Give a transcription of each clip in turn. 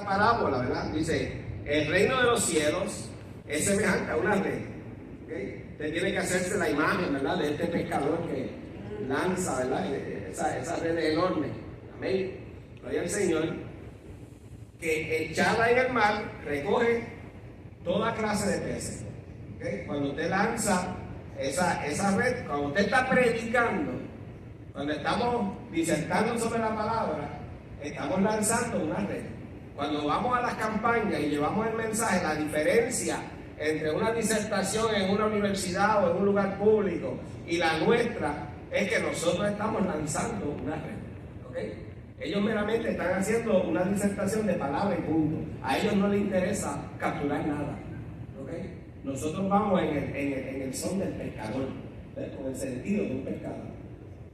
parábola, ¿verdad? Dice, el reino de los cielos es semejante a una red. ¿Okay? Usted tiene que hacerse la imagen, ¿verdad? De este pescador que lanza, ¿verdad? Esa red enorme. Amén. Gloria al Señor. Que echada en el mar recoge toda clase de peces. ¿Okay? Cuando usted lanza esa red, cuando usted está predicando, cuando estamos disertando sobre la palabra, estamos lanzando una red. Cuando vamos a las campañas y llevamos el mensaje, la diferencia entre una disertación en una universidad o en un lugar público y la nuestra es que nosotros estamos lanzando una red. ¿Okay? Ellos meramente están haciendo una disertación de palabra y punto. A ellos no les interesa capturar nada. ¿Okay? Nosotros vamos en el son del pescador, ¿ves? Con el sentido de un pescador.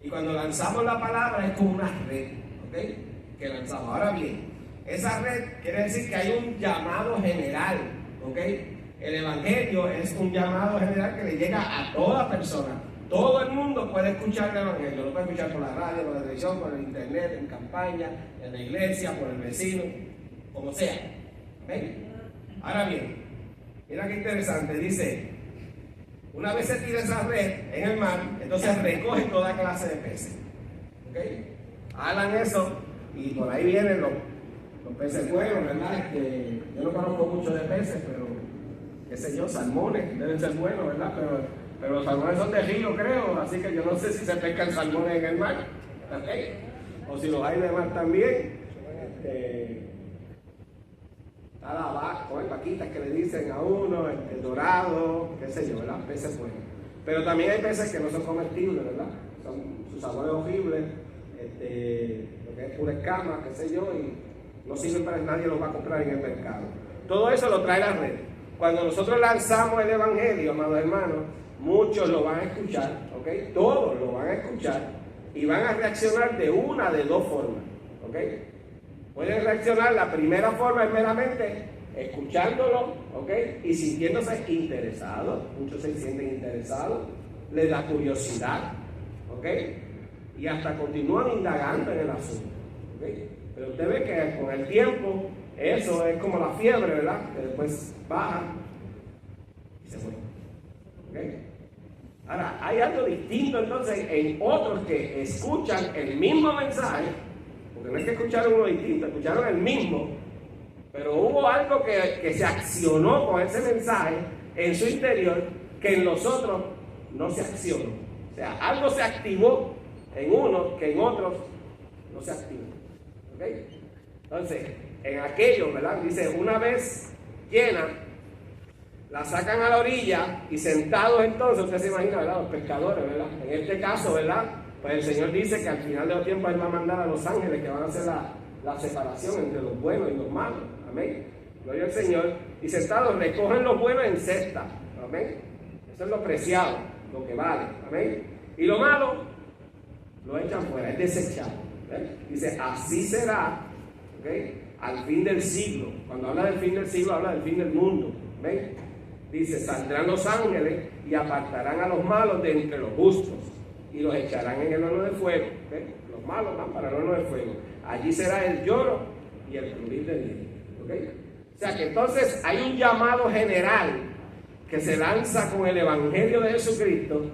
Y cuando lanzamos la palabra es como una red, ¿okay? Que lanzamos. Ahora bien, esa red quiere decir que hay un llamado general, ¿okay? El Evangelio es un llamado general que le llega a toda persona. Todo el mundo puede escuchar el Evangelio. Lo puede escuchar por la radio, por la televisión, por el internet, en campaña, en la iglesia, por el vecino, como sea. ¿Okay? Ahora bien, mira qué interesante. Dice, una vez se tira esa red en el mar, entonces recoge toda clase de peces. ¿Okay? Hagan eso y por ahí vienen los peces buenos, ¿verdad? Yo no conozco mucho de peces, pero qué sé yo, salmones deben ser buenos, ¿verdad? Pero los salmones son de río, creo, así que yo no sé si se pescan salmones en el mar, ¿okay? O si los hay de mar también. Está la vaquitas que le dicen a uno, el dorado, qué sé yo, ¿verdad? Peces buenos. Pero también hay peces que no son comestibles, ¿verdad? Su sabor es horrible, lo que es pura escama, qué sé yo, y no sirve para nadie, los va a comprar en el mercado. Todo eso lo trae la red. Cuando nosotros lanzamos el Evangelio, amados hermanos, muchos lo van a escuchar, ¿ok? Todos lo van a escuchar y van a reaccionar de una de dos formas, ¿ok? Pueden reaccionar, la primera forma es meramente escuchándolo, ¿ok? Y sintiéndose interesados, muchos se sienten interesados, les da curiosidad, ¿ok? Y hasta continúan indagando en el asunto, ¿ok? Pero usted ve que con el tiempo, eso es como la fiebre, ¿verdad? Que después baja y se muere, ¿ok? Ahora, hay algo distinto entonces en otros que escuchan el mismo mensaje, porque no es que escucharon uno distinto, escucharon el mismo, pero hubo algo que se accionó con ese mensaje en su interior que en los otros no se accionó. O sea, algo se activó en unos que en otros no se activó. ¿Ok? Entonces, en aquello, ¿verdad? Dice, una vez llena, la sacan a la orilla y sentados entonces, usted se imagina, ¿verdad? Los pescadores, ¿verdad? En este caso, ¿verdad? Pues el Señor dice que al final de los tiempos Él va a mandar a los ángeles que van a hacer la separación entre los buenos y los malos. Amén. Gloria al Señor. Y sentados recogen los buenos en cesta. Amén. Eso es lo preciado, lo que vale. Amén. Y lo malo lo echan fuera, es desechado. ¿Ven? Dice, así será, ¿okay? Al fin del siglo. Cuando habla del fin del siglo, habla del fin del mundo. ¿Ven? Dice, saldrán los ángeles y apartarán a los malos de entre los justos y los echarán en el horno de fuego. ¿Ven? Los malos van para el horno de fuego. Allí será el lloro y el crujir de dientes. ¿Okay? O sea que entonces hay un llamado general que se lanza con el Evangelio de Jesucristo,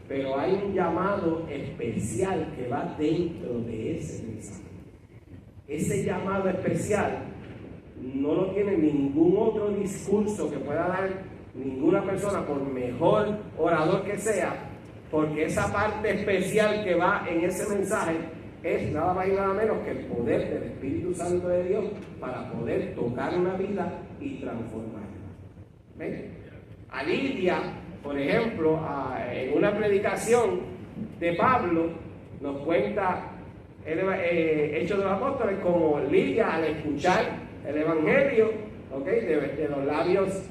pero hay un llamado especial que va dentro de ese mensaje. Ese llamado especial no lo tiene ningún otro discurso que pueda dar ninguna persona, por mejor orador que sea, porque esa parte especial que va en ese mensaje es nada más y nada menos que el poder del Espíritu Santo de Dios para poder tocar una vida y transformarla. ¿Ven? A Lidia, por ejemplo, en una predicación de Pablo, nos cuenta Hechos de los Apóstoles, como Lidia, al escuchar el Evangelio, ¿okay? de los labios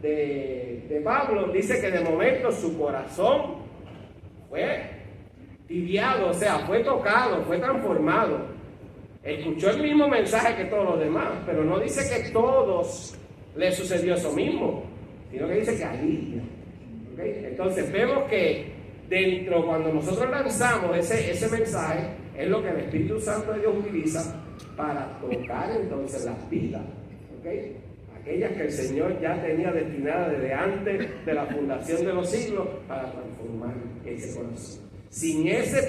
de Pablo, dice que de momento su corazón fue tibiado, o sea, fue tocado, fue transformado. Escuchó el mismo mensaje que todos los demás, pero no dice que a todos les sucedió eso mismo, sino que dice que a Lidia. ¿Okay? Entonces vemos que dentro, cuando nosotros lanzamos ese mensaje, es lo que el Espíritu Santo de Dios utiliza para tocar entonces las vidas, ¿ok? Aquellas que el Señor ya tenía destinadas desde antes de la fundación de los siglos para transformar ese corazón. Sin ese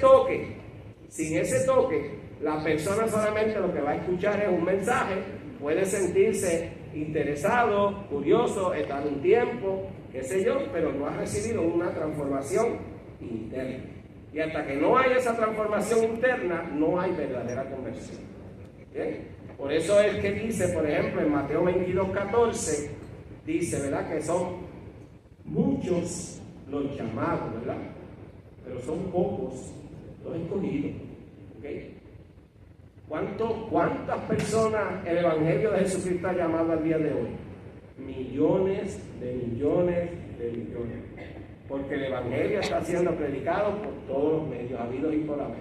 toque, la persona solamente lo que va a escuchar es un mensaje, puede sentirse interesado, curioso, estar un tiempo, qué sé yo, pero no ha recibido una transformación interna. Y hasta que no haya esa transformación interna, no hay verdadera conversión. ¿Bien? Por eso es que dice, por ejemplo, en Mateo 22:14, dice, ¿verdad?, que son muchos los llamados, ¿verdad?, pero son pocos los escogidos. ¿Okay? ¿Cuántas personas el Evangelio de Jesucristo ha llamado al día de hoy? Millones de millones de millones. Porque el Evangelio está siendo predicado por todos los medios, habidos y por haber.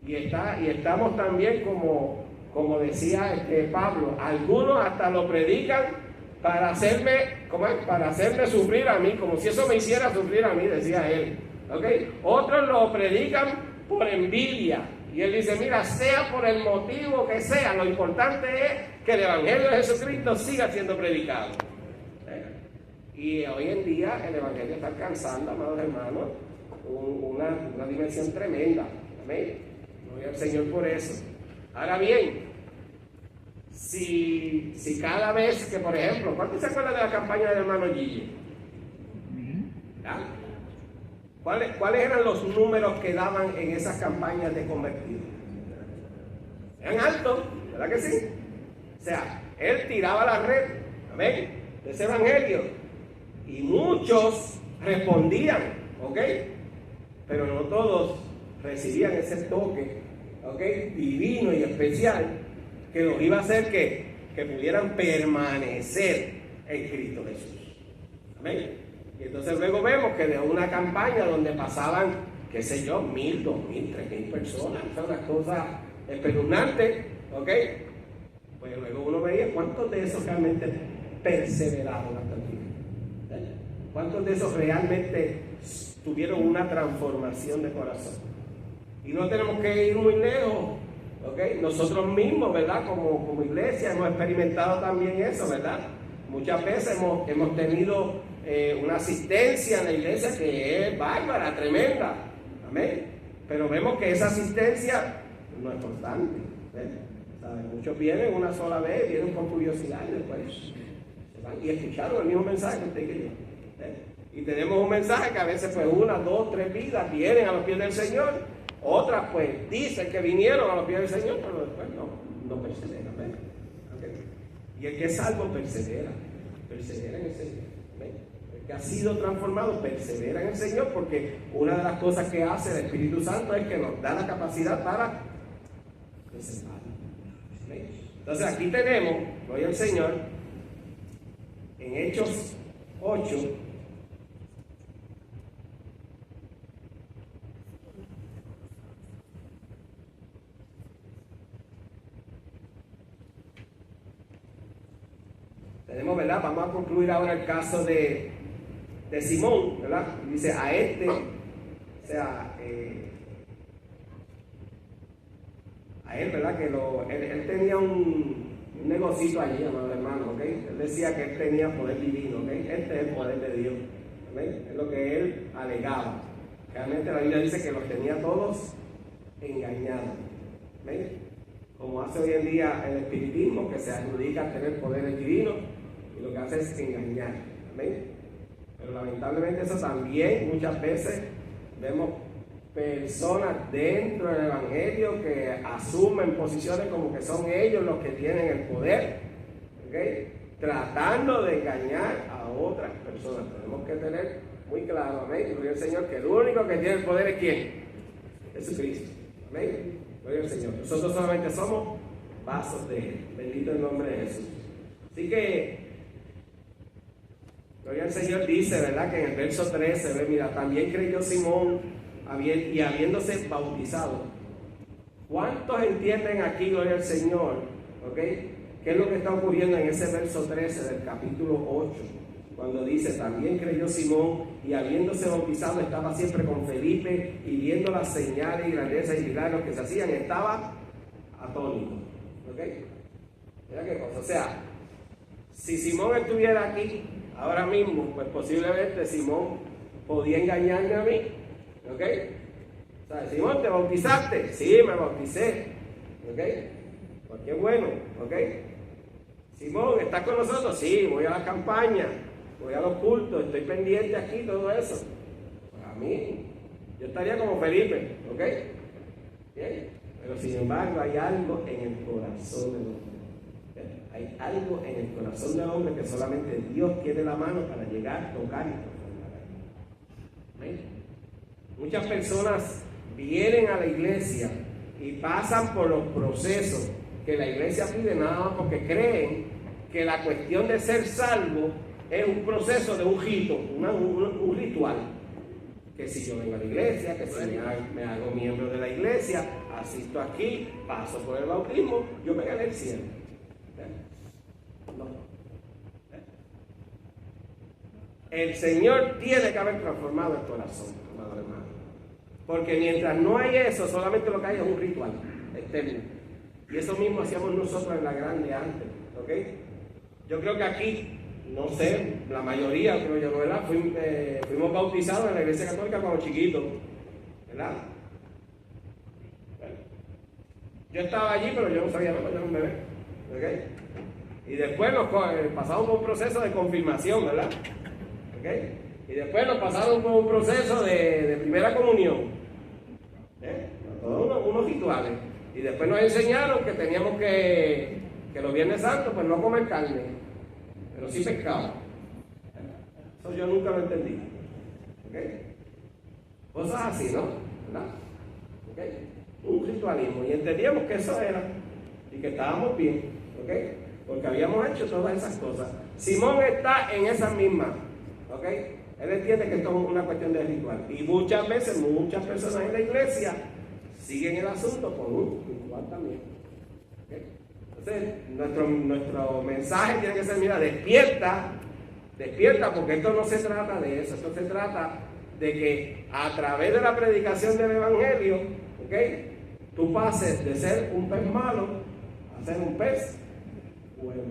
Y estamos también, como decía Pablo, algunos hasta lo predican para hacerme sufrir a mí, como si eso me hiciera sufrir a mí, decía él. ¿Okay? Otros lo predican por envidia. Y él dice, mira, sea por el motivo que sea, lo importante es que el Evangelio de Jesucristo siga siendo predicado. Y hoy en día el Evangelio está alcanzando, amados hermanos, una dimensión tremenda. Amén. Gloria al Señor por eso. Ahora bien, si cada vez que, por ejemplo, ¿cuántos se acuerdan de la campaña del hermano Gille? ¿Ah? ¿Cuáles eran los números que daban en esas campañas de convertidos? Eran altos, ¿verdad que sí? O sea, él tiraba la red, amén, de ese evangelio, y muchos respondían, ¿ok? Pero no todos recibían ese toque, ¿ok?, divino y especial que los iba a hacer que pudieran permanecer en Cristo Jesús. Amén. Y entonces luego vemos que de una campaña donde pasaban, qué sé yo, 1,000, 2,000, 3,000 personas, son unas cosas espeluznantes, ¿ok? Pues luego uno veía cuántos de esos realmente perseveraron hasta el final. ¿Cuántos de esos realmente tuvieron una transformación de corazón? Y no tenemos que ir muy lejos, ¿ok? Nosotros mismos, ¿verdad? Como iglesia hemos experimentado también eso, ¿verdad? Muchas veces hemos tenido una asistencia en la iglesia que es bárbara, tremenda, amén. Pero vemos que esa asistencia no es constante. ¿Sabes? Muchos vienen una sola vez, vienen con curiosidad y después se van y escucharon el mismo mensaje que usted y yo. Y tenemos un mensaje que a veces pues 1, 2, 3 vidas vienen a los pies del Señor, otras pues dicen que vinieron a los pies del Señor, pero después no perseveran. ¿Okay? Y el que es salvo persevera en el Señor. El que ha sido transformado persevera en el Señor, porque una de las cosas que hace el Espíritu Santo es que nos da la capacidad para preservar. Entonces aquí tenemos, gloria al Señor, en Hechos 8, tenemos, ¿verdad? Vamos a concluir ahora el caso de Simón, ¿verdad? Dice a o sea, a él, ¿verdad? Que él tenía un negocito allí, amado hermano, ¿ok? Él decía que él tenía poder divino, ¿ok? Este es el poder de Dios, ¿ok? Es lo que él alegaba. Realmente la Biblia dice que los tenía todos engañados, ¿ok? Como hace hoy en día el espiritismo, que se adjudica a tener poderes divinos, y lo que hace es engañar, ¿amén? Pero lamentablemente eso también muchas veces vemos personas dentro del Evangelio que asumen posiciones como que son ellos los que tienen el poder, ¿okay?, tratando de engañar a otras personas. Tenemos que tener muy claro, amén, gloria al Señor, que el único que tiene el poder es ¿quién? Jesucristo, amén, gloria al Señor. Nosotros solamente somos vasos de Él, bendito el nombre de Jesús. Así que gloria al Señor dice, ¿verdad?, que en el verso 13, ve, mira, también creyó Simón y habiéndose bautizado. ¿Cuántos entienden aquí, gloria al Señor, ¿ok?, qué es lo que está ocurriendo en ese verso 13 del capítulo 8? Cuando dice, también creyó Simón y habiéndose bautizado estaba siempre con Felipe y viendo las señales y grandezas y milagros que se hacían, estaba atónito. ¿Ok? Mira qué cosa. O sea, si Simón estuviera aquí ahora mismo, pues posiblemente Simón podía engañarme a mí. ¿Ok? O sea, Simón, ¿te bautizaste? Sí, me bauticé. ¿Ok? Pues qué bueno. ¿Ok? Simón, ¿estás con nosotros? Sí, voy a la campaña, voy a los cultos, estoy pendiente aquí, todo eso. Para mí, yo estaría como Felipe. ¿Ok? Bien. Pero sin embargo, hay algo en el corazón del hombre. Hay algo en el corazón del hombre que solamente Dios tiene la mano para llegar, tocar y transformar. ¿Amén? Muchas personas vienen a la iglesia y pasan por los procesos que la iglesia pide nada más porque creen que la cuestión de ser salvo es un proceso de un rito, un ritual. Que si yo vengo a la iglesia, que si me hago miembro de la iglesia, asisto aquí, paso por el bautismo, yo me gané el cielo. No. El Señor tiene que haber transformado el corazón, amado hermano. Porque mientras no hay eso, solamente lo que hay es un ritual externo. Y eso mismo hacíamos nosotros en la grande antes. ¿Ok? Yo creo que aquí, no sé, la mayoría, creo yo, ¿verdad? Fuimos bautizados en la iglesia católica cuando chiquitos, ¿verdad? Yo estaba allí, pero yo no sabía nada, yo era un bebé. ¿Ok? Y después nos pasamos por un proceso de confirmación, ¿verdad? ¿Ok? Y después nos pasaron por un proceso de primera comunión. Todos unos rituales. Y después nos enseñaron que teníamos que los Viernes Santos, pues no comer carne, pero sí pescado. Eso yo nunca lo entendí. ¿Ok? Cosas así, ¿no? ¿Verdad? ¿Ok? Un ritualismo. Y entendíamos que eso era. Y que estábamos bien. ¿Ok? Porque habíamos hecho todas esas cosas. Simón está en esas mismas. ¿Ok? Él entiende que esto es una cuestión de ritual. Y muchas veces, muchas personas en la iglesia siguen el asunto por un ritual también. ¿Okay? Entonces, nuestro mensaje tiene que ser, mira, despierta, porque esto no se trata de eso, esto se trata de que a través de la predicación del Evangelio, ¿okay? Tú pases de ser un pez malo a ser un pez bueno.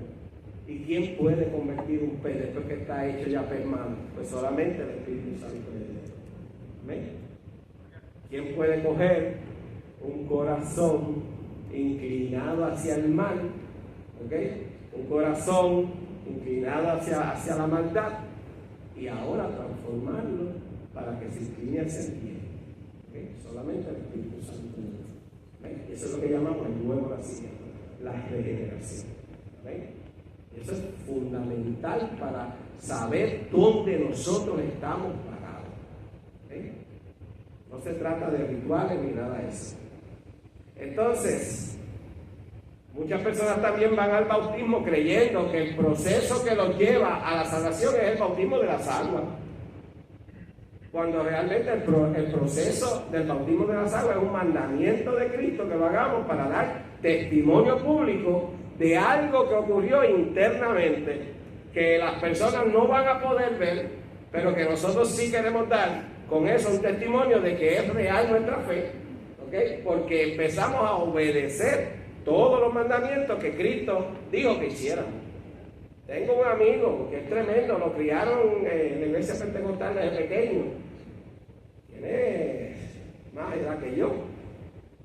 ¿Y quién puede convertir un pez después que está hecho ya pez malo? Pues solamente el Espíritu Santo de Dios. ¿Amén? ¿Quién puede coger un corazón inclinado hacia el mal? ¿Ok? Un corazón inclinado hacia la maldad y ahora transformarlo para que se incline hacia el bien. ¿Okay? Solamente el Espíritu Santo de Dios. ¿Okay? Eso es lo que llamamos el nuevo nacimiento, la regeneración. ¿Okay? Eso es fundamental para saber dónde nosotros estamos parados. ¿Okay? No se trata de rituales ni nada de eso. Entonces, muchas personas también van al bautismo creyendo que el proceso que los lleva a la salvación es el bautismo de las aguas. Cuando realmente el proceso del bautismo de las aguas es un mandamiento de Cristo que lo hagamos para dar testimonio público de algo que ocurrió internamente, que las personas no van a poder ver, pero que nosotros sí queremos dar con eso un testimonio de que es real nuestra fe, ¿okay? Porque empezamos a obedecer todos los mandamientos que Cristo dijo que hiciéramos. Tengo un amigo que es tremendo, lo criaron en la iglesia pentecostal desde pequeño, tiene más edad que yo,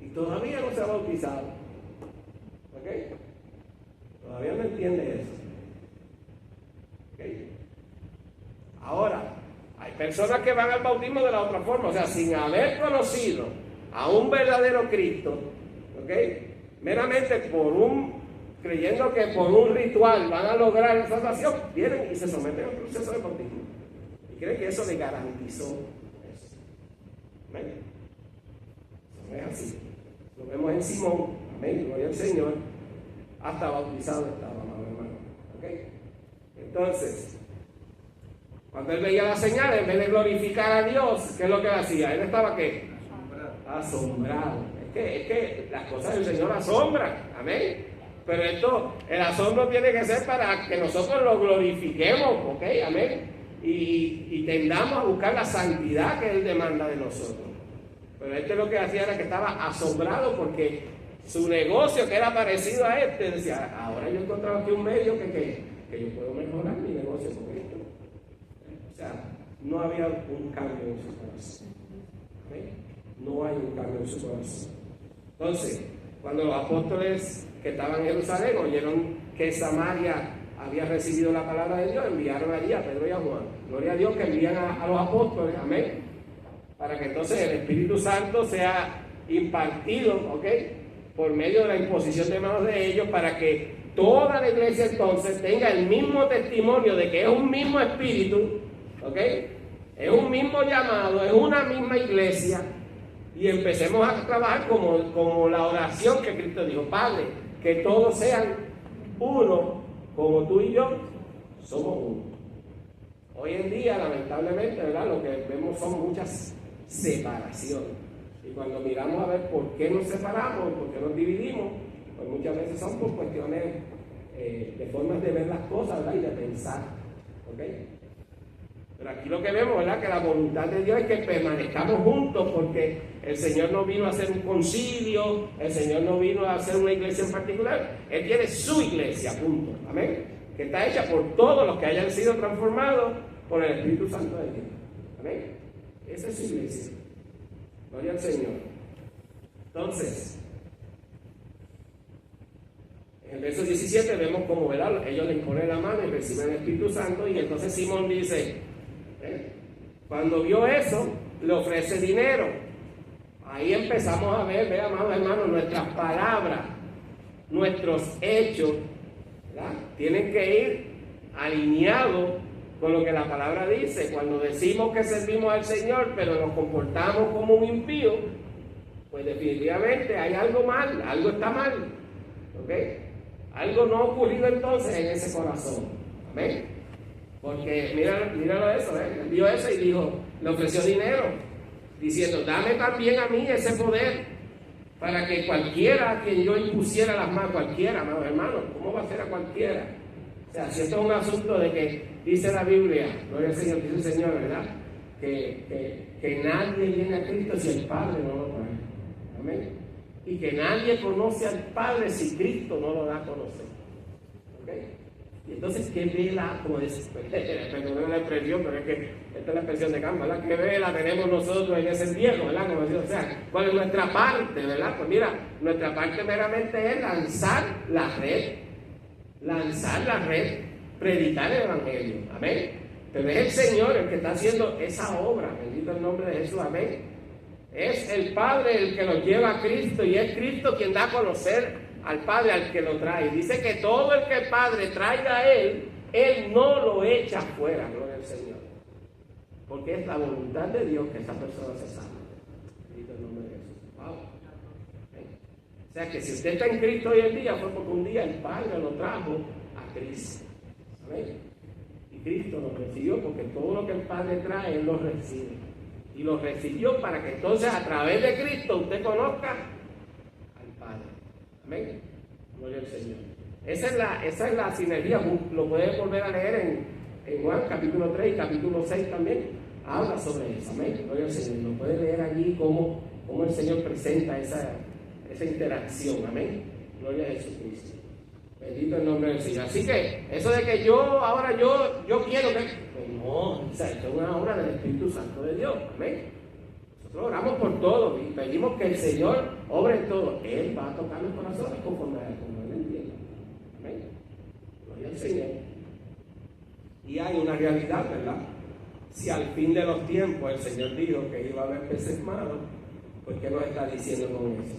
y todavía no se ha bautizado. ¿Ok? Todavía no entiende eso. ¿Okay? Ahora, hay personas que van al bautismo de la otra forma, o sea, sin haber conocido a un verdadero Cristo, ¿ok? Meramente creyendo que por un ritual van a lograr la salvación, vienen y se someten al proceso de bautismo. Y creen que eso les garantizó eso. ¿Amén? No es así. Lo vemos en Simón, amén, gloria al Señor. Hasta bautizado estaba, amado hermano. ¿Okay? Entonces, cuando él veía las señales, en vez de glorificar a Dios, ¿qué es lo que hacía? Él estaba ¿qué? Asombrado. Es que las cosas del Señor asombran. Amén. Pero el asombro tiene que ser para que nosotros lo glorifiquemos. ¿Ok? Amén. Y tendamos a buscar la santidad que Él demanda de nosotros. Pero lo que hacía era que estaba asombrado porque su negocio, que era parecido a este, decía, ahora yo he encontrado aquí un medio que yo puedo mejorar mi negocio con esto. O sea, no había un cambio en su corazón. ¿Okay? No hay un cambio en su corazón. Entonces, cuando los apóstoles que estaban en Jerusalén oyeron que Samaria había recibido la palabra de Dios, enviaron allí a Pedro y a Juan. Gloria a Dios que envían a los apóstoles, amén, para que entonces el Espíritu Santo sea impartido, ¿ok?, por medio de la imposición de manos de ellos, para que toda la iglesia entonces tenga el mismo testimonio de que es un mismo espíritu, ¿ok?, es un mismo llamado, es una misma iglesia, y empecemos a trabajar como la oración que Cristo dijo: Padre, que todos sean uno, como tú y yo somos uno. Hoy en día, lamentablemente, ¿verdad?, lo que vemos son muchas separaciones. Y cuando miramos a ver por qué nos separamos, por qué nos dividimos, pues muchas veces son por cuestiones de formas de ver las cosas, ¿verdad?, y de pensar. ¿Ok? Pero aquí lo que vemos, ¿verdad?, que la voluntad de Dios es que permanezcamos juntos, porque el Señor no vino a hacer un concilio, el Señor no vino a hacer una iglesia en particular. Él tiene su iglesia, punto. Amén. Que está hecha por todos los que hayan sido transformados por el Espíritu Santo de Dios. Amén. Esa es su iglesia. Gloria al Señor. Entonces, en el verso 17 vemos cómo, ¿verdad?, ellos le ponen la mano y reciben el Espíritu Santo, y entonces Simón dice, cuando vio eso, le ofrece dinero. Ahí empezamos a ver, amados hermanos, nuestras palabras, nuestros hechos, ¿verdad?, tienen que ir alineados con lo que la palabra dice. Cuando decimos que servimos al Señor, pero nos comportamos como un impío, pues definitivamente hay algo mal, algo está mal. ¿Ok? Algo no ha ocurrido entonces en ese corazón. Amén. Porque míralo eso, él vio eso y dijo, le ofreció dinero, diciendo, dame también a mí ese poder, para que cualquiera a quien yo impusiera las manos, cualquiera, hermanos, ¿cómo va a ser a cualquiera? O sea, si esto es un asunto de que dice la Biblia, gloria al Señor, dice el Señor, ¿verdad?, que nadie viene a Cristo si el Padre no lo trae. Amén. Y que nadie conoce al Padre si Cristo no lo da a conocer. ¿Ok? Y entonces, ¿qué vela? Como dice, perdón la expresión, pero es que esta es la expresión de Campo, ¿verdad? ¿Qué vela tenemos nosotros en ese viejo, ¿verdad? Como decía, o sea, ¿cuál es nuestra parte, verdad? Pues mira, nuestra parte meramente es lanzar la red, predicar el Evangelio. Amén. Pero es el Señor el que está haciendo esa obra. Bendito el nombre de Jesús. Amén. Es el Padre el que lo lleva a Cristo, y es Cristo quien da a conocer al Padre, al que lo trae. Dice que todo el que el Padre traiga a Él no lo echa fuera, gloria al Señor. Porque es la voluntad de Dios que esa persona se salve. Bendito el nombre de Jesús. Wow. O sea que si usted está en Cristo hoy en día, fue porque un día el Padre lo trajo a Cristo. Amén. Y Cristo lo recibió, porque todo lo que el Padre trae, Él lo recibe. Y lo recibió para que entonces a través de Cristo usted conozca al Padre. Amén. Gloria al Señor. Esa es la sinergia. Lo puede volver a leer en Juan capítulo 3 y capítulo 6 también. Habla sobre eso. Amén. Gloria al Señor. Lo puede leer allí cómo el Señor presenta esa interacción. Amén. Gloria a Jesucristo. Bendito el nombre del Señor. Así que eso de que yo quiero que... Pues no, o sea, esto es una obra del Espíritu Santo de Dios. Amén. Nosotros oramos por todo y pedimos que el Señor obre en todo. Él va a tocar los corazones conforme Él entienda. Amén. Gloria al Señor. Y hay una realidad, ¿verdad? Si al fin de los tiempos el Señor dijo que iba a haber peces malos, ¿por qué nos está diciendo con eso?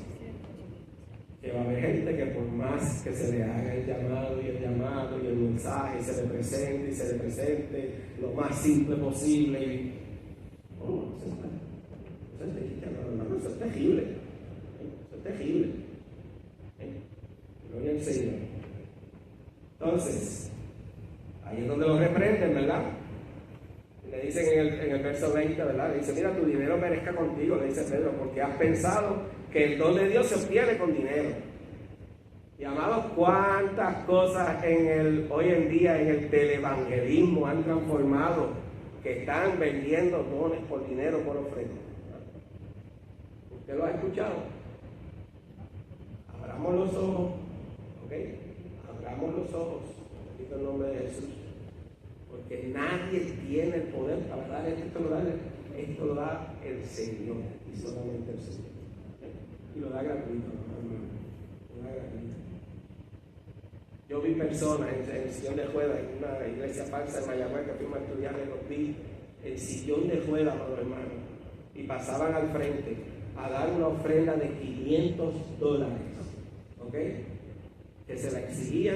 Que va a haber gente que por más que se le haga el llamado y el mensaje se le presente lo más simple posible, eso es terrible. Eso es terrible. Gloria al Señor. Entonces, ahí es donde lo reprenden, ¿verdad? Le dicen en el verso 20, ¿verdad? Le dice, mira, tu dinero perezca contigo, le dice Pedro, porque has pensado que el don de Dios se obtiene con dinero. Y amados, cuántas cosas hoy en día en el televangelismo han transformado, que están vendiendo dones por dinero, por ofrenda. ¿Usted lo ha escuchado? Abramos los ojos, ¿ok? Abramos los ojos, bendito el nombre de Jesús. Porque nadie tiene el poder para dar esto, esto lo da el Señor, y solamente el Señor. Y lo da gratuito, hermano. Lo da gratuito. Yo vi personas en el sillón de juega en una iglesia falsa de Mayagüez que fuimos a estudiar, los vi el sillón de juega, hermano, y pasaban al frente a dar una ofrenda de $500, ¿ok? Que se la exigían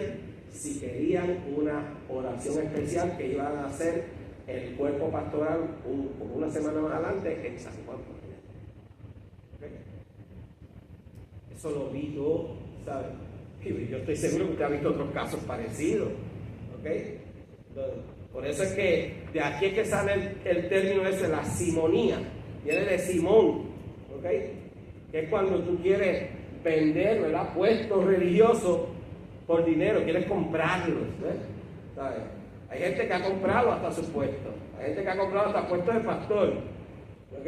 si querían una oración especial que iban a hacer el cuerpo pastoral como una semana más adelante en San Juan. ¿Okay? Eso lo vi yo, ¿sabes? Y yo estoy seguro que usted ha visto otros casos parecidos. ¿Okay? Entonces, por eso es que de aquí es que sale el término ese, la simonía. Viene de Simón, ¿okay? Que es cuando tú quieres vender, ¿verdad?, puestos religiosos por dinero, quieres comprarlos, ¿sabes? Hay gente que ha comprado hasta sus puestos, hay gente que ha comprado hasta puestos de pastor, ¿ok?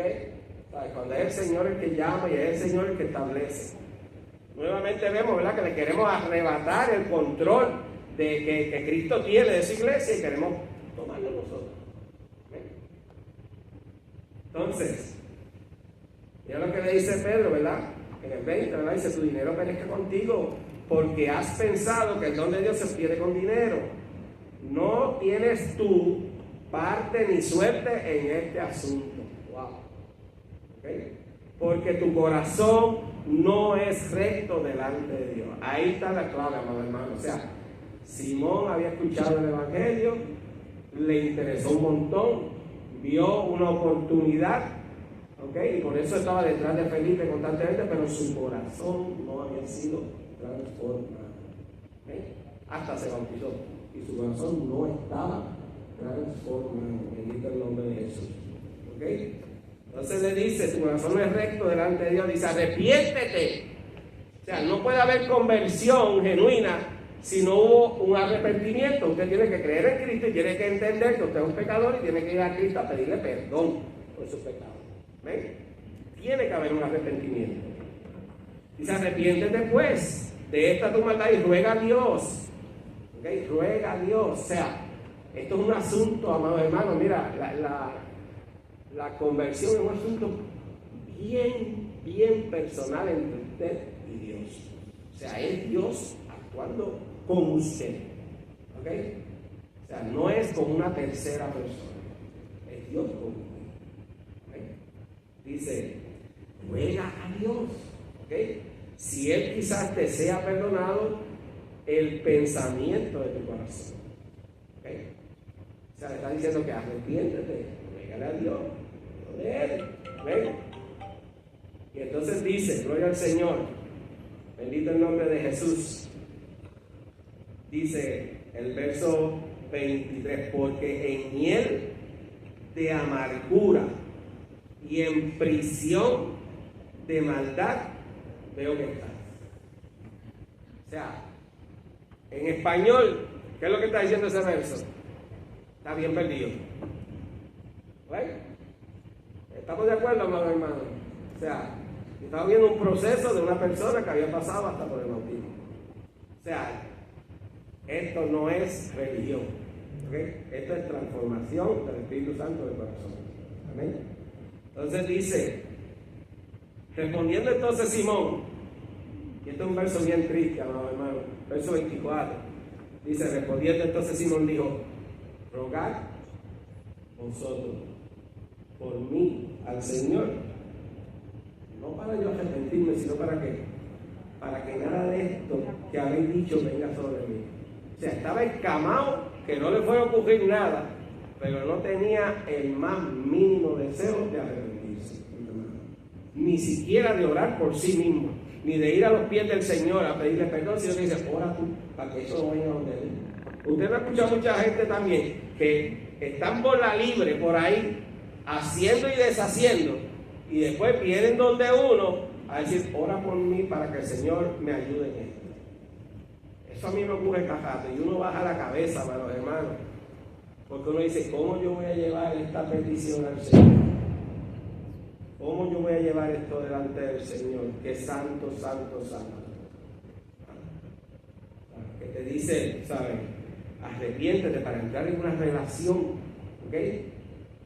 ¿Sabes? Cuando es el Señor el que llama y es el Señor el que establece. Nuevamente vemos, ¿verdad?, que le queremos arrebatar el control que Cristo tiene de su iglesia y queremos tomarlo nosotros. ¿Okay? Entonces, mira lo que le dice Pedro, ¿verdad? En el 20, ¿verdad? Dice, tu dinero perezca contigo, porque has pensado que el don de Dios se obtiene con dinero. No tienes tú parte ni suerte en este asunto. Wow. ¿Okay? Porque tu corazón no es recto delante de Dios. Ahí está la clave, amado hermano. O sea, Simón había escuchado el Evangelio, le interesó un montón, vio una oportunidad, ¿ok? Y por eso estaba detrás de Felipe constantemente, pero su corazón no había sido transformado. ¿Okay? Hasta se bautizó y su corazón no estaba transformado. Bendito el nombre de Jesús. ¿Ok? Entonces le dice, tu corazón no es recto delante de Dios, dice, arrepiéntete. O sea, no puede haber conversión genuina si no hubo un arrepentimiento. Usted tiene que creer en Cristo y tiene que entender que usted es un pecador y tiene que ir a Cristo a pedirle perdón por sus pecados. ¿Ven? Tiene que haber un arrepentimiento. Dice, arrepiéntete pues de esta tu maldad y ruega a Dios. ¿Ok? Ruega a Dios. O sea, esto es un asunto, amados hermanos, mira, la conversión es un asunto bien personal entre usted y Dios. O sea, es Dios actuando con usted. ¿Ok? O sea, no es con una tercera persona. Es Dios con usted. ¿Ok? Dice, ruega a Dios. ¿Ok? Si Él quizás te sea perdonado el pensamiento de tu corazón. ¿Ok? O sea, le está diciendo que arrepiéntete, ruégale a Dios. ¿Ven? Y entonces dice, gloria al Señor, bendito el nombre de Jesús. Dice el verso 23, porque en miel de amargura y en prisión de maldad veo que estás. O sea, en español, ¿qué es lo que está diciendo ese verso? Está bien perdido. ¿Ven? ¿Estamos de acuerdo, amados hermanos? O sea, estaba viendo un proceso de una persona que había pasado hasta por el bautismo. O sea, esto no es religión. ¿Okay? Esto es transformación del Espíritu Santo del corazón. Amén. Entonces dice, respondiendo entonces Simón, y esto es un verso bien triste, amados hermanos, verso 24, dice, respondiendo entonces Simón dijo, rogad vosotros por mí al Señor, no para yo arrepentirme, sino para qué, para que nada de esto que habéis dicho venga sobre mí. O sea, estaba escamado, que no le fue a ocurrir nada, pero no tenía el más mínimo deseo de arrepentirse, ni siquiera de orar por sí mismo, ni de ir a los pies del Señor a pedirle perdón, sino que dice, ora tú, para que eso no venga donde él. Usted no ha escuchado mucha gente también que están por la libre, por ahí, haciendo y deshaciendo, y después vienen donde uno a decir, ora por mí para que el Señor me ayude en esto. Eso a mí me ocurre cajato, y uno baja la cabeza para los hermanos, porque uno dice, ¿cómo yo voy a llevar esta petición al Señor? ¿Cómo yo voy a llevar esto delante del Señor? Que es santo, santo, santo. que te dice, ¿sabes? Arrepiéntete para entrar en una relación, ¿ok?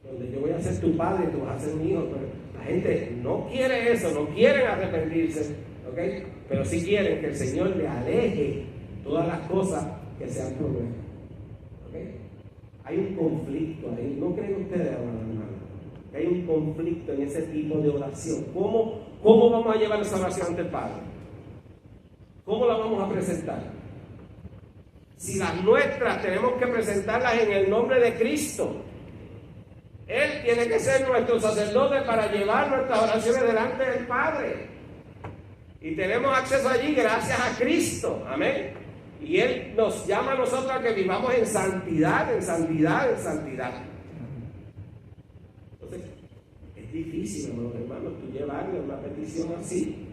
Donde yo voy a ser tu padre y tú vas a ser mi hijo. Pero la gente no quiere eso, no quieren arrepentirse, ¿ok? Pero sí quieren que el Señor le aleje todas las cosas que sean problemas, ¿ok? Hay un conflicto ahí, ¿no creen ustedes, hermano? Hay un conflicto en ese tipo de oración. ¿Cómo vamos a llevar esa oración ante el Padre? ¿Cómo la vamos a presentar? Si las nuestras tenemos que presentarlas en el nombre de Cristo, Él tiene que ser nuestro sacerdote para llevar nuestras oraciones delante del Padre. Y tenemos acceso allí gracias a Cristo. Amén. Y Él nos llama a nosotros a que vivamos en santidad, en santidad, en santidad. Entonces, es difícil, hermanos, tú llevarle una petición así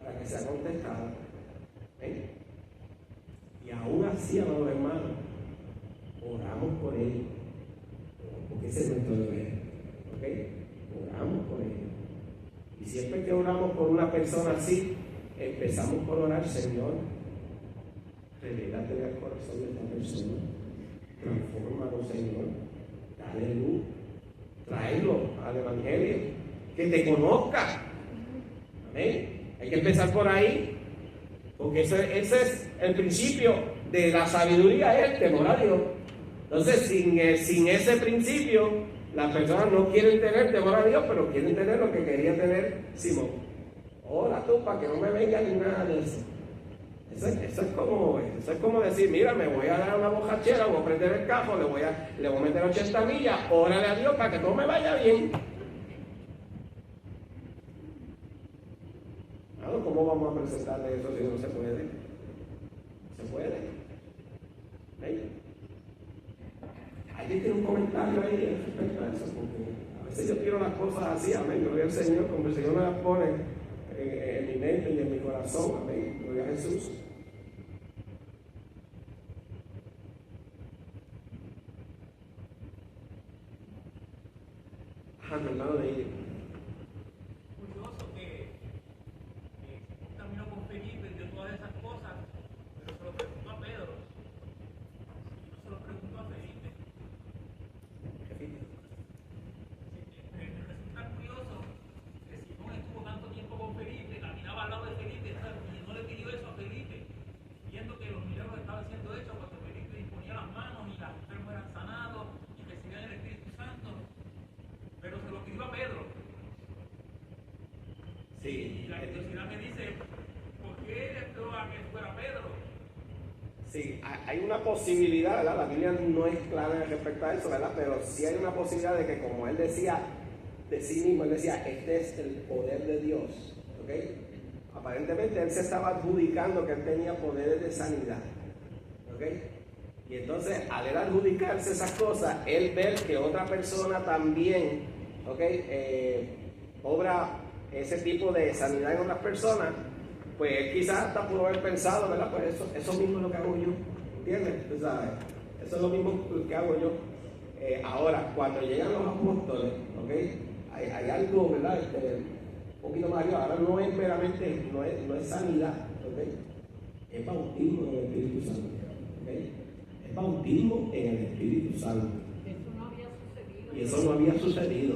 para que sea contestada. ¿Eh? Y aún así, hermanos, oramos por Él, porque ese es nuestro deber. ¿Ok? Oramos por Él. Y siempre que oramos por una persona así, empezamos por orar, Señor, revélate en el corazón de esta persona, transfórmalo, Señor, dale luz, tráelo al Evangelio, que te conozca. Amén. Hay que empezar por ahí. Porque ese es el principio de la sabiduría, es el temor a Dios. Entonces, sin ese principio, las personas no quieren tener temor a Dios, pero quieren tener lo que quería tener Simón. Ora tú, para que no me venga ni nada de eso. Eso es como decir, mira, me voy a dar una bocachera, voy a prender el carro, le voy a meter 80 millas, órale a Dios para que todo me vaya bien. ¿Cómo vamos a presentarle eso si no se puede? ¿Se puede? ¿Veis? ¿Alguien tiene un comentario ahí respecto a eso? Porque a veces yo quiero las cosas así, amén, gloria al Señor, como el Señor me las pone en mi mente y en mi corazón, amén, gloria a Jesús. Mi hermano de ella. Sí, y la curiosidad me dice, ¿por qué esperó a que fuera Pedro? Sí, hay una posibilidad, ¿verdad? La Biblia no es clara respecto a eso, ¿verdad? Pero sí hay una posibilidad de que, como él decía de sí mismo, él decía, este es el poder de Dios, ¿ok? Aparentemente él se estaba adjudicando que él tenía poderes de sanidad, ¿ok? Y entonces, al él adjudicarse esas cosas, él ver que otra persona también, ¿ok? Obra ese tipo de sanidad en otras personas, pues él quizás hasta pudo haber pensado, ¿verdad? Pues eso mismo es lo que hago yo, ¿entiendes? Tú sabes, eso es lo mismo que hago yo. Ahora, cuando llegan los apóstoles, ¿ok? Hay algo, ¿verdad? Un poquito más arriba, ahora no es meramente, no es sanidad, ¿ok? Es bautismo en el Espíritu Santo, ¿ok? Es bautismo en el Espíritu Santo. Eso no había sucedido. Y eso no había sucedido.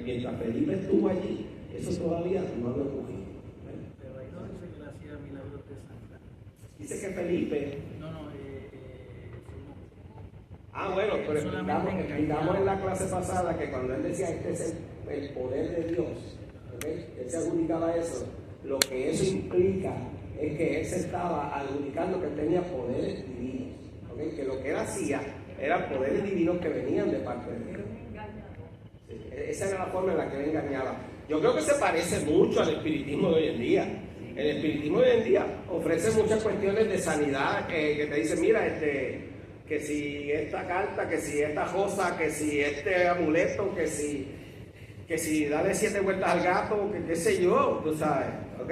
Mientras Felipe estuvo allí, eso todavía no había ocurrido. Pero ahí no dice que le hacía milagros de sanidad. Dice que Felipe. Bueno, pero explicamos en la clase pasada que cuando él decía este es el poder de Dios, ¿okay? Él se adjudicaba eso. Lo que eso implica es que él se estaba adjudicando que él tenía poderes divinos, ¿okay? Que lo que él hacía eran poderes divinos que venían de parte de Dios. Sí, esa era la forma en la que él engañaba. Yo creo que se parece mucho al espiritismo de hoy en día. El espiritismo de hoy en día ofrece muchas cuestiones de sanidad que te dicen, mira, que si esta carta, que si esta cosa, que si este amuleto, que si dale 7 vueltas al gato, que qué sé yo, tú sabes, ¿ok?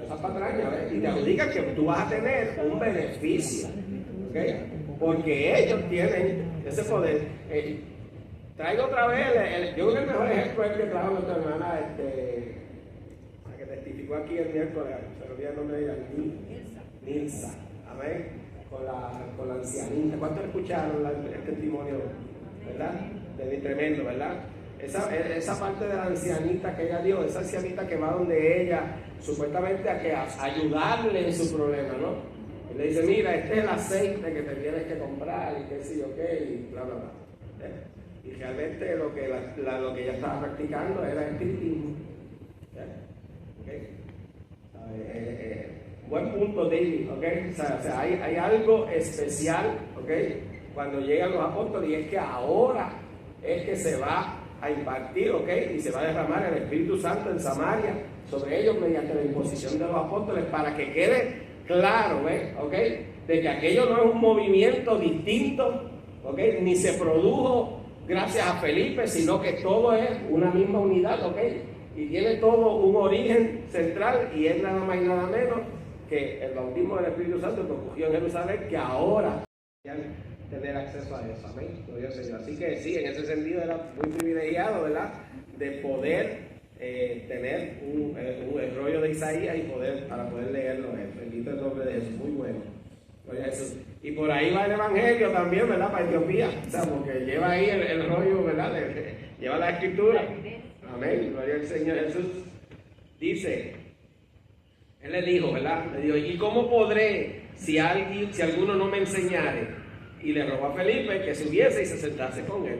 Esas patrañas, ¿ves? Y te adjudican que tú vas a tener un beneficio, ¿ok? Porque ellos tienen ese poder. Traigo otra vez, yo creo que el mejor ejemplo es el que trajo nuestra hermana, la que testificó aquí el miércoles, pero ya no me digan, Nilsa, amén, con la ancianita. ¿Cuántos escucharon el testimonio, verdad? De tremendo, ¿verdad? Esa parte de la ancianita que ella dio, esa ancianita que va donde ella, supuestamente a ayudarle en su problema, ¿no? Y le dice, mira, este es el aceite que te tienes que comprar y qué sé yo qué, y bla, bla, bla. Y realmente lo que ella estaba practicando era espiritismo. Buen punto, David, ¿ok? O sea, hay algo especial, ¿ok? Cuando llegan los apóstoles, y es que ahora es que se va a impartir, ¿ok? Y se va a derramar el Espíritu Santo en Samaria sobre ellos mediante la imposición de los apóstoles, para que quede claro, ¿ves? ¿Ok? De que aquello no es un movimiento distinto, ¿ok? Ni se produjo gracias a Felipe, sino que todo es una misma unidad, ¿ok? Y tiene todo un origen central, y es nada más y nada menos que el bautismo del Espíritu Santo que ocurrió en Jerusalén, que ahora tener acceso a eso, amén, gloria al Señor. Así que sí, en ese sentido era muy privilegiado, ¿verdad?, de poder tener el rollo de Isaías y para poder leerlo. Bendito el nombre de Jesús, muy bueno, gloria a Jesús. Y por ahí va el Evangelio también, ¿verdad?, para Etiopía, o sea, porque lleva ahí el rollo, ¿verdad?, lleva la Escritura, amén, gloria al Señor Jesús. Dice, él le dijo, ¿verdad?, le dijo, ¿y cómo podré si alguno no me enseñare? Y le rogó a Felipe que subiese y se sentase con él.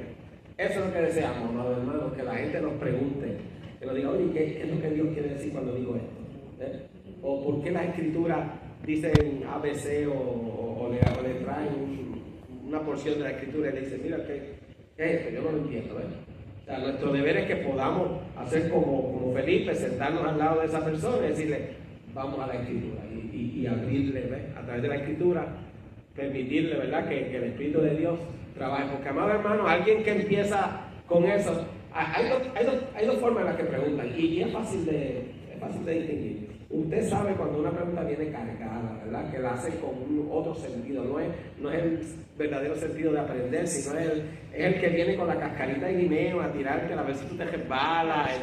Eso es lo que deseamos, amados hermanos, que la gente nos pregunte, que nos diga, oye, ¿qué es lo que Dios quiere decir cuando digo esto? ¿O por qué las Escrituras dicen ABC o le traen una porción de la Escritura y le dicen, mira, ¿qué es esto? Yo no lo entiendo, O sea, nuestro deber es que podamos hacer como Felipe, sentarnos al lado de esa persona y decirle, vamos a la Escritura y abrirle, a través de la Escritura, permitirle, ¿verdad?, que el Espíritu de Dios trabaje. Porque, amado hermano, alguien que empieza con eso, hay dos formas en las que preguntan, y es fácil de distinguir. Usted sabe cuando una pregunta viene cargada, ¿verdad?, que la hace con otro sentido, no es el verdadero sentido de aprender, sino es el que viene con la cascarita de guineo a tirarte, a ver si tú te resbalas,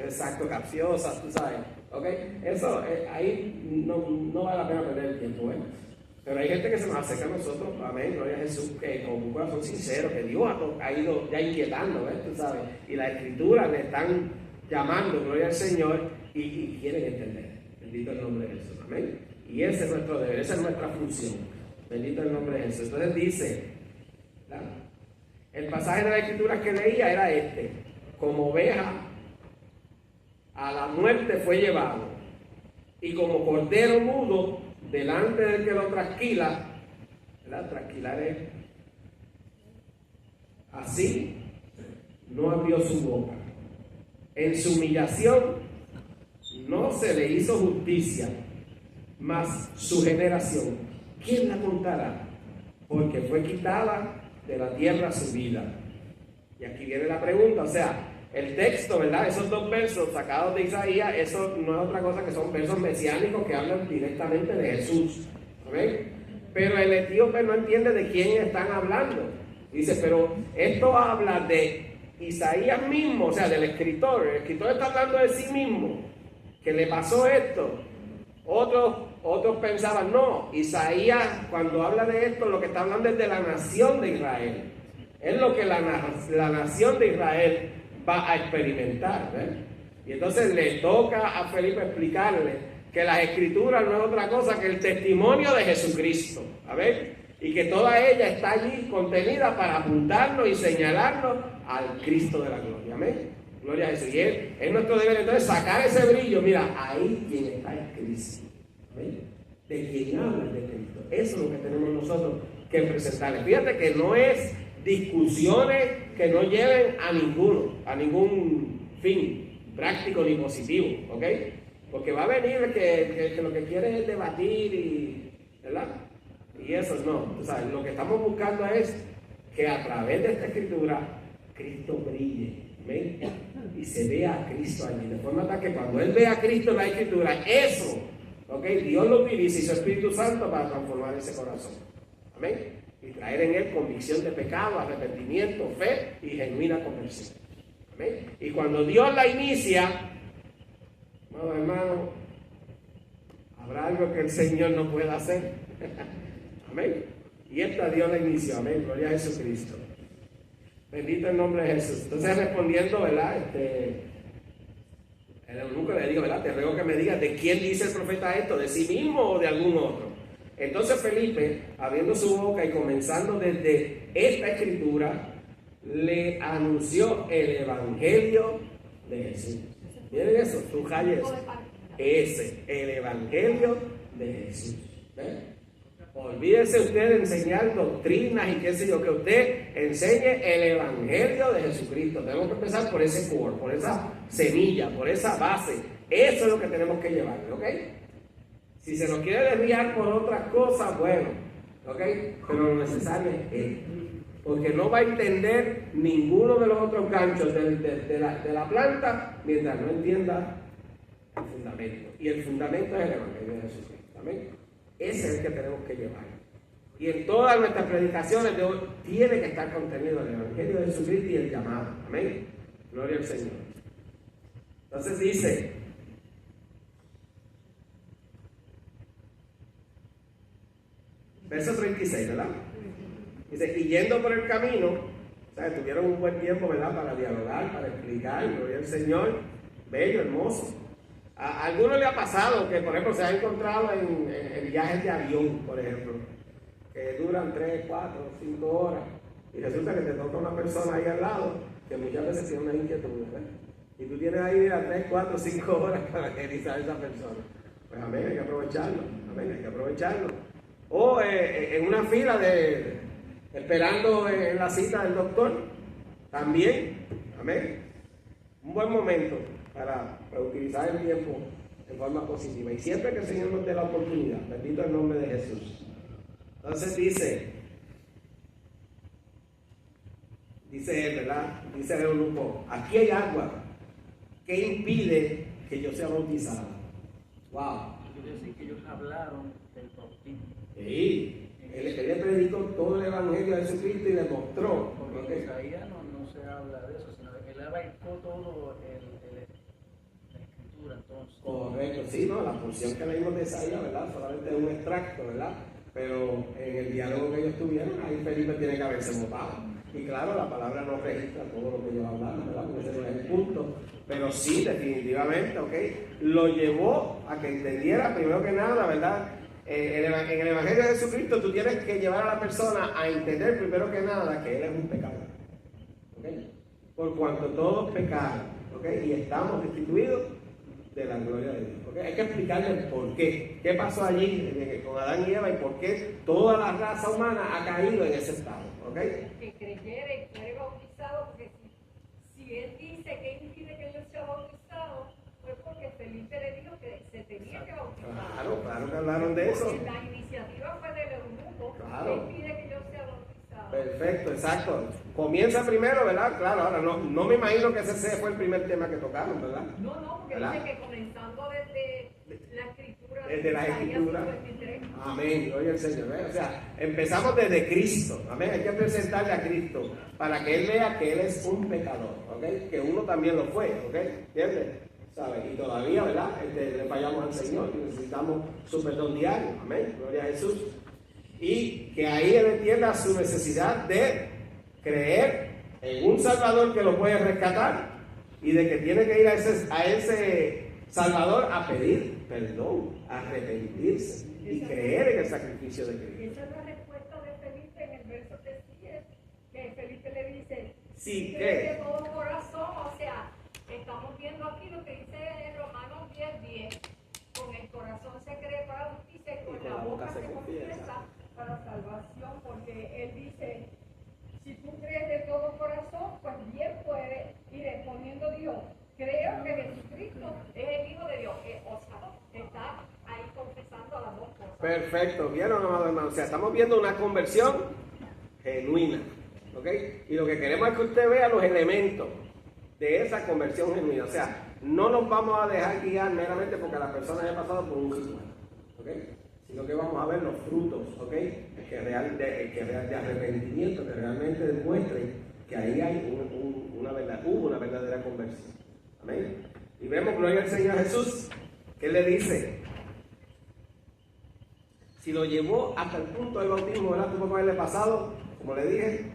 exacto, capciosa, tú sabes, ¿ok? Eso, ahí no vale la pena perder el tiempo, Pero hay gente que se nos acerca a nosotros, amén, gloria a Jesús, que con un corazón sincero, que Dios ha ido ya inquietando, tú sabes, y las Escrituras le están llamando, gloria al Señor, y quieren entender. Bendito el nombre de Jesús, amén. Y ese es nuestro deber, esa es nuestra función. Bendito el nombre de Jesús. Entonces dice, ¿verdad?, el pasaje de las Escrituras que leía era este: como oveja a la muerte fue llevado, y como cordero mudo delante del que lo trasquila, ¿verdad? Trasquilar es así, no abrió su boca. En su humillación no se le hizo justicia, mas su generación, ¿quién la contará? Porque fue quitada de la tierra su vida. Y aquí viene la pregunta, o sea, el texto, ¿verdad?, esos dos versos sacados de Isaías, eso no es otra cosa que son versos mesiánicos que hablan directamente de Jesús, ¿ven? Pero el etíope no entiende de quién están hablando. Dice, pero esto habla de Isaías mismo, o sea, del escritor. El escritor está hablando de sí mismo, que le pasó esto. Otros pensaban, no, Isaías cuando habla de esto, lo que está hablando es de la nación de Israel. Es lo que la nación de Israel va a experimentar, Y entonces le toca a Felipe explicarle que las Escrituras no es otra cosa que el testimonio de Jesucristo, y que toda ella está allí contenida para apuntarnos y señalarnos al Cristo de la gloria, amén. Gloria a Jesús. Y es nuestro deber entonces sacar ese brillo. Mira, ahí quien está es Cristo, de quien habla de Cristo. Eso es lo que tenemos nosotros que presentarle. Fíjate que no es discusiones que no lleven a ningún fin práctico ni positivo, ¿ok? Porque va a venir que lo que quiere es debatir, ¿verdad? Y eso no. O sea, lo que estamos buscando es que a través de esta Escritura Cristo brille, ¿ven? Y se vea a Cristo allí, de forma tal que cuando Él vea a Cristo en la Escritura, eso, ¿ok?, Dios lo utiliza y su Espíritu Santo para transformar ese corazón, amén, y traer en Él convicción de pecado, arrepentimiento, fe y genuina conversión, amén. Y cuando Dios la inicia, hermano, ¿Habrá algo que el Señor no pueda hacer? Amén. Y esta Dios la inició. Amén. Gloria a Jesucristo. Bendito el nombre de Jesús. Entonces respondiendo, ¿verdad? El eunuco le digo, ¿verdad? Te ruego que me digas de quién dice el profeta esto, de sí mismo o de algún otro. Entonces Felipe, abriendo su boca y comenzando desde esta escritura, le anunció el evangelio de Jesús. ¿Miren eso? Subraye eso. Ese, el evangelio de Jesús. ¿Ven? Olvídese usted de enseñar doctrinas y qué sé yo, que usted enseñe el evangelio de Jesucristo. Tenemos que empezar por ese core, por esa semilla, por esa base. Eso es lo que tenemos que llevar, ¿ok? Si se nos quiere desviar por otras cosas, bueno, ¿ok? Pero lo necesario es esto. Porque no va a entender ninguno de los otros ganchos de la planta mientras no entienda el fundamento. Y el fundamento es el evangelio de Jesucristo. Amén. Ese es el que tenemos que llevar. Y en todas nuestras predicaciones de hoy tiene que estar contenido el evangelio de Jesucristo y el llamado. Amén. Gloria al Señor. Entonces dice, verso 36, ¿verdad? Dice, y yendo por el camino, o sea, tuvieron un buen tiempo, ¿verdad? Para dialogar, para explicar, gloria al Señor, bello, hermoso. A algunos le ha pasado que, por ejemplo, se ha encontrado en viajes de avión, por ejemplo, que duran 3, 4, 5 horas, y resulta que te toca una persona ahí al lado que muchas veces tiene una inquietud, ¿verdad? Y tú tienes ahí a 3, 4, 5 horas para analizar a esa persona. Pues amén, hay que aprovecharlo, amén, hay que aprovecharlo. O en una fila esperando en la cita del doctor, también, amén. Un buen momento para utilizar el tiempo de forma positiva. Y siempre que el Señor nos dé la oportunidad, bendito el nombre de Jesús. Entonces dice él, ¿verdad? Dice el eunuco, aquí hay agua. ¿Qué impide que yo sea bautizado? Wow. Quiere decir que ellos hablaron del bautismo. Sí. Él predicó todo el evangelio de Jesucristo y le mostró. Porque en Isaías no se habla de eso, sino que él abarcó todo la escritura, entonces. Correcto, sí, ¿no? La porción que leímos de Isaías, ¿verdad? Solamente es un extracto, ¿verdad? Pero en el diálogo que ellos tuvieron, ahí Felipe tiene que haberse votado. Y claro, la palabra no registra todo lo que ellos hablaron, ¿verdad? Porque ese no es el punto. Pero sí, definitivamente, ¿ok? Lo llevó a que entendiera, primero que nada, ¿verdad? En el Evangelio de Jesucristo tú tienes que llevar a la persona a entender primero que nada que Él es un pecador. ¿Okay? Por cuanto todos pecaron, ¿okay? Y estamos destituidos de la gloria de Dios. ¿Okay? Hay que explicarle el por qué. ¿Qué pasó allí con Adán y Eva y por qué toda la raza humana ha caído en ese estado? ¿Okay? Que creyera y fuera bautizado, porque si él dice que impide que yo sea bautizado, fue porque Felipe le dijo que se tenía que bautizar. Claro que hablaron de eso. Porque la iniciativa fue del eunuco, Claro. que impide que yo sea bautizado. Perfecto, exacto. Comienza primero, ¿verdad? Claro, ahora no me imagino que ese fue el primer tema que tocaron, ¿verdad? No, porque ¿verdad? dice que comenzando desde la escritura. Desde las Isaías escrituras. 53. Amén, gloria al Señor. O sea, empezamos desde Cristo. Amén, hay que presentarle a Cristo para que Él vea que Él es un pecador, ¿ok? Que uno también lo fue, ¿ok? ¿Entiendes? ¿Sabes? Y todavía, ¿verdad? Le fallamos al Señor y necesitamos su perdón diario. Amén, gloria a Jesús. Y que ahí Él entienda su necesidad de creer en un Salvador que lo puede rescatar y de que tiene que ir a ese Salvador a pedir perdón, a arrepentirse y creer en el sacrificio de Cristo. Esa es la respuesta de Felipe en el verso que sigue, que Felipe le dice, Sí, cree ¿qué? de todo corazón, o sea, estamos viendo aquí lo que dice en Romanos 10:10, con el corazón se cree para justicia y con la boca se confiesa para salvación, porque él dice, si tú crees de todo corazón, pues bien puedes ir respondiendo Dios. Creo que Jesucristo es el Hijo de Dios. O sea, está ahí confesando las dos cosas. Perfecto, ¿vieron, amados hermanos? O sea, estamos viendo una conversión genuina, ¿ok? Y lo que queremos es que usted vea los elementos de esa conversión genuina. O sea, no nos vamos a dejar guiar meramente porque la persona haya pasado por un ritual, ¿ok? Sino que vamos a ver los frutos, ¿ok? De arrepentimiento que realmente demuestren que ahí hay hubo una verdadera conversión. Amén. Y vemos, gloria al Señor Jesús, que Él le dice, Si lo llevó hasta el punto del bautismo, ¿verdad? Tuvo que haberle pasado, como le dije,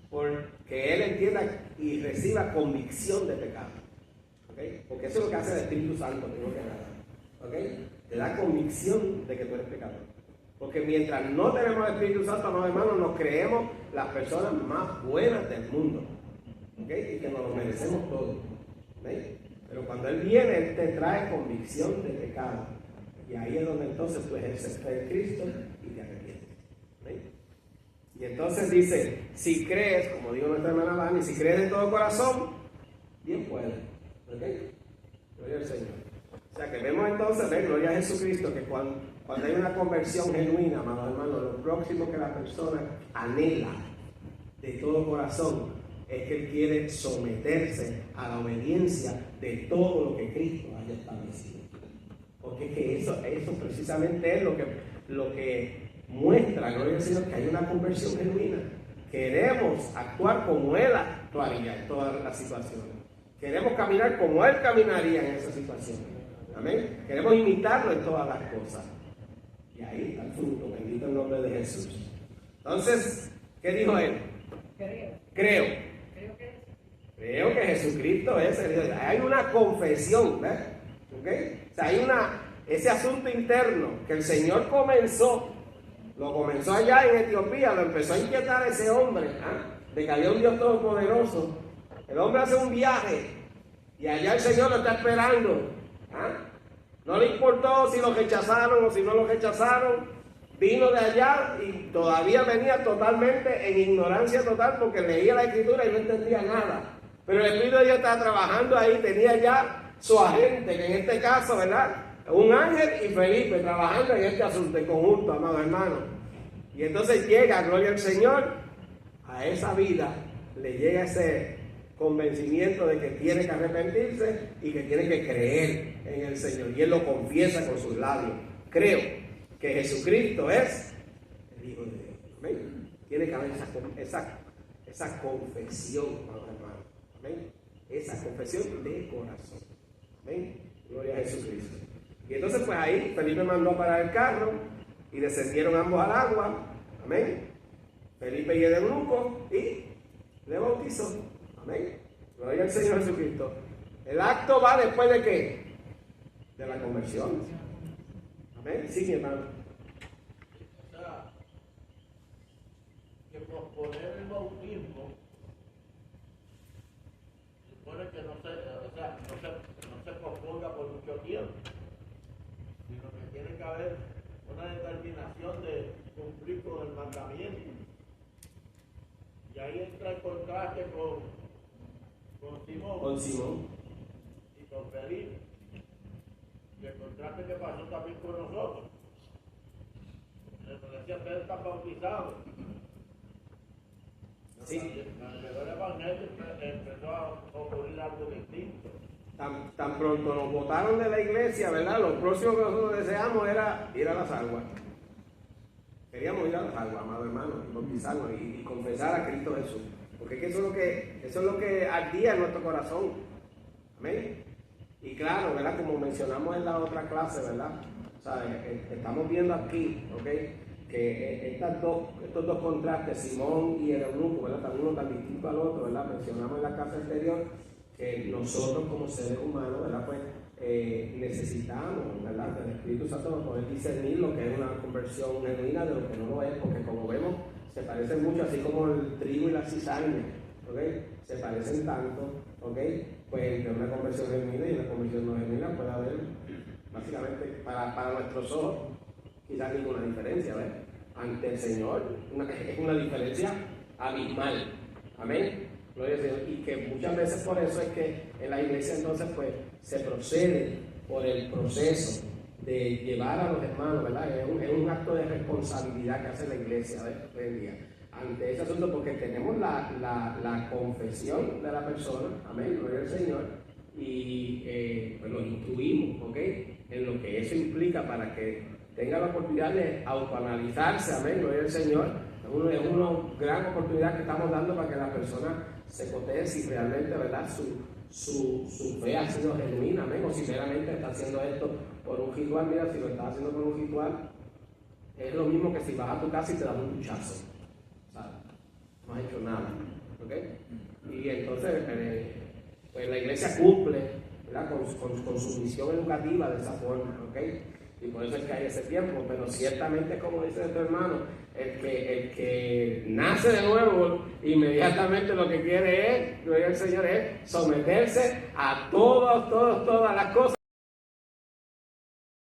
porque él entienda y reciba convicción de pecado. ¿Okay? Porque eso es lo que hace el Espíritu Santo, tengo que agarrar. ¿Okay? Te da convicción de que tú eres pecador. Porque mientras no tenemos el Espíritu Santo, no, hermanos, nos creemos las personas más buenas del mundo. ¿Okay? Y que nos lo merecemos todos. ¿Okay? Pero cuando Él viene, Él te trae convicción de pecado. Y ahí es donde entonces tú ejerces fe en Cristo y te arrepientes. ¿Okay? Y entonces dice, si crees, como dijo nuestra hermana Vani, si crees de todo corazón, bien puedes. ¿Okay? Gloria al Señor. O sea que vemos entonces, gloria a Jesucristo, que cuando hay una conversión genuina, amados hermanos, lo próximo que la persona anhela de todo corazón es que él quiere someterse a la obediencia de todo lo que Cristo haya establecido. Porque es que eso precisamente es lo que muestra, gloria al Señor, que hay una conversión genuina. Queremos actuar como Él actuaría en todas las situaciones. Queremos caminar como Él caminaría en esas situaciones. Amén. Queremos imitarlo en todas las cosas. Y ahí está el fruto, bendito el nombre de Jesús. Entonces, ¿qué dijo Él? Creo que Jesucristo es el Dios. Hay una confesión, ¿ves? ¿Okay? O sea, hay ese asunto interno que el Señor lo comenzó allá en Etiopía, lo empezó a inquietar a ese hombre, de que había un Dios todopoderoso. El hombre hace un viaje y allá el Señor lo está esperando. No le importó si lo rechazaron o si no lo rechazaron. Vino de allá y todavía venía totalmente en ignorancia total porque leía la Escritura y no entendía nada. Pero el Espíritu de Dios estaba trabajando ahí, tenía ya su agente, que en este caso, ¿verdad? Un ángel y Felipe trabajando en este asunto en conjunto, amados hermanos. Y entonces llega, gloria al Señor, a esa vida le llega ese convencimiento de que tiene que arrepentirse y que tiene que creer en el Señor. Y él lo confiesa con sus labios. Creo que Jesucristo es el Hijo de Dios. ¿Amén? Tiene que haber esa confesión, hermano. ¿Amén? Esa confesión de corazón. ¿Amén? Gloria a Jesucristo. Y entonces pues ahí Felipe mandó a parar el carro y descendieron ambos al agua. Amén. Felipe y el eunuco y le bautizó. Amén. Gloria al Señor Jesucristo. El acto va después de ¿qué? De la conversión. Amén. Sí, mi hermano. O sea, que posponer el bautismo supone que no se posponga por mucho tiempo, sino que tiene que haber una determinación de cumplir con el mandamiento. Y ahí entra el contraste con Simón y con Felipe. Y el contraste que pasó también con nosotros. En la iglesia Pedro está bautizado. Sí. Alrededor del Evangelio empezó a ocurrir algo distinto. Tan pronto nos botaron de la iglesia, ¿verdad? Lo próximo que nosotros deseamos era ir a las aguas. Queríamos ir a las aguas, amados hermanos, y bautizarnos y confesar a Cristo Jesús. Porque eso es lo que ardía en nuestro corazón. Amén. Y claro, ¿verdad? Como mencionamos en la otra clase, ¿verdad? O sea, estamos viendo aquí, ¿ok? Que estos dos contrastes, Simón y el eunuco, ¿verdad? Tan uno tan distinto al otro, ¿verdad? Mencionamos en la clase anterior que nosotros como seres humanos, ¿verdad? Pues necesitamos, ¿verdad? Del Espíritu Santo para poder discernir lo que es una conversión genuina de lo que no lo es, porque como vemos, se parecen mucho, así como el trigo y la cizaña, ¿ok? Se parecen tanto, ¿ok? Pues entre una conversión genuina y una conversión no genuina puede haber, básicamente, para nuestros ojos, quizás ninguna diferencia, ¿ves? Ante el Señor es una diferencia abismal, amén. Gloria al Señor. Y que muchas veces por eso es que en la iglesia entonces pues se procede por el proceso de llevar a los hermanos, ¿verdad? Es un acto de responsabilidad que hace la iglesia hoy en día ante ese asunto, porque tenemos la confesión de la persona, amén, gloria al Señor, y pues los instruimos, ¿ok? En lo que eso implica para que tenga la oportunidad de autoanalizarse, amén, gloria al Señor. Es una gran oportunidad que estamos dando para que la persona se coteje si realmente, ¿verdad?, su fe ha sido genuina, amén, o si meramente está haciendo esto por un ritual. Mira, si lo está haciendo por un ritual, Es lo mismo que si vas a tu casa y te dan un duchazo. ¿Sabes? No has hecho nada. ¿Ok? Y entonces, pues la iglesia cumple, ¿verdad? Con su misión educativa de esa forma. ¿Ok? Y por eso es que hay ese tiempo. Pero ciertamente, como dice tu hermano, el que nace de nuevo, inmediatamente lo que quiere es, gloria al Señor, es someterse a todas las cosas